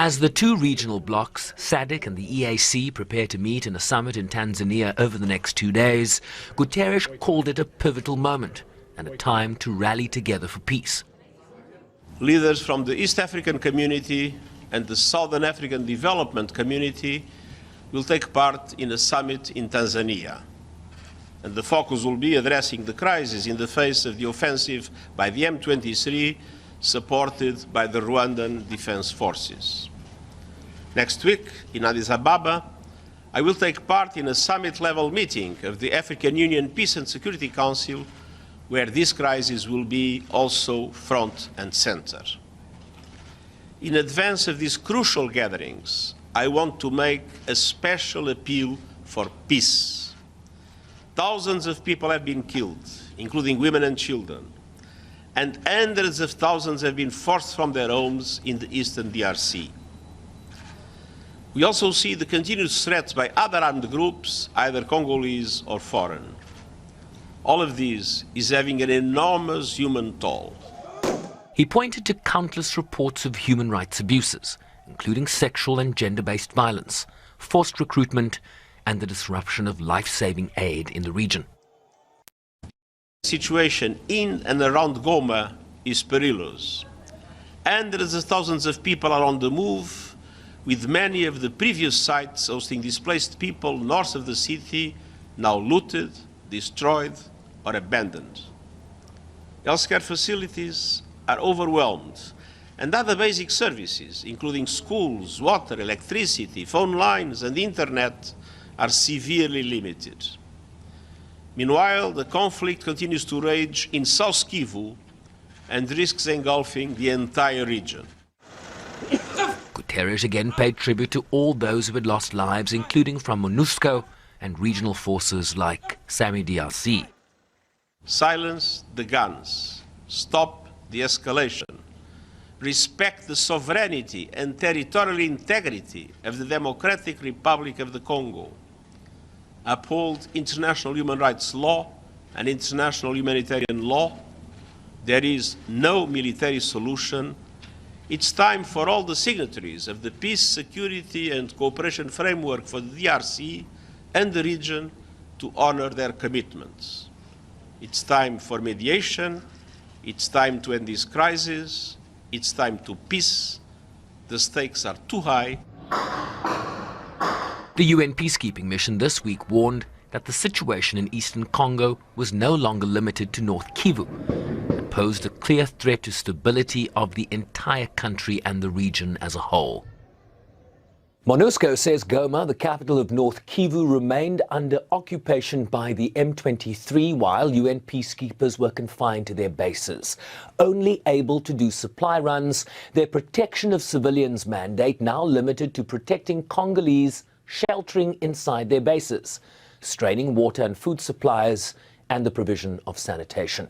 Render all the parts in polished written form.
As the two regional blocs, SADC and the EAC, prepare to meet in a summit in Tanzania over the next 2 days, Guterres called it a pivotal moment and a time to rally together for peace. Leaders from the East African community and the Southern African Development Community will take part in a summit in Tanzania. And the focus will be addressing the crisis in the face of the offensive by the M23, supported by the Rwandan Defense Forces. Next week, in Addis Ababa, I will take part in a summit-level meeting of the African Union Peace and Security Council, where this crisis will be also front and center. In advance of these crucial gatherings, I want to make a special appeal for peace. Thousands of people have been killed, including women and children, and hundreds of thousands have been forced from their homes in the eastern DRC. We also see the continuous threats by other armed groups, either Congolese or foreign. All of this is having an enormous human toll. He pointed to countless reports of human rights abuses, including sexual and gender-based violence, forced recruitment, and the disruption of life-saving aid in the region. The situation in and around Goma is perilous. Hundreds of thousands of people are on the move, with many of the previous sites hosting displaced people north of the city now looted, destroyed, or abandoned. Healthcare facilities are overwhelmed, and other basic services, including schools, water, electricity, phone lines, and internet, are severely limited. Meanwhile, the conflict continues to rage in South Kivu and risks engulfing the entire region. Guterres again paid tribute to all those who had lost lives, including from MONUSCO and regional forces like SADC. Silence the guns, stop the escalation, respect the sovereignty and territorial integrity of the Democratic Republic of the Congo, uphold international human rights law and international humanitarian law. There is no military solution. It's time for all the signatories of the Peace, Security and Cooperation Framework for the DRC and the region to honor their commitments. It's time for mediation. It's time to end this crisis. It's time to peace. The stakes are too high. The UN peacekeeping mission this week warned that the situation in eastern Congo was no longer limited to North Kivu and posed a clear threat to stability of the entire country and the region as a whole. MONUSCO says Goma, the capital of North Kivu, remained under occupation by the M23 while UN peacekeepers were confined to their bases. Only able to do supply runs, their protection of civilians mandate now limited to protecting Congolese sheltering inside their bases, straining water and food supplies, and the provision of sanitation.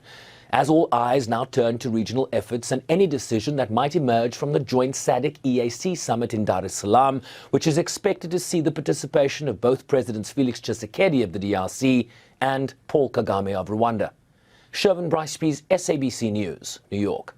As all eyes now turn to regional efforts and any decision that might emerge from the joint SADC-EAC summit in Dar es Salaam, which is expected to see the participation of both Presidents Felix Tshisekedi of the DRC and Paul Kagame of Rwanda. Shervin Bryceby's SABC News, New York.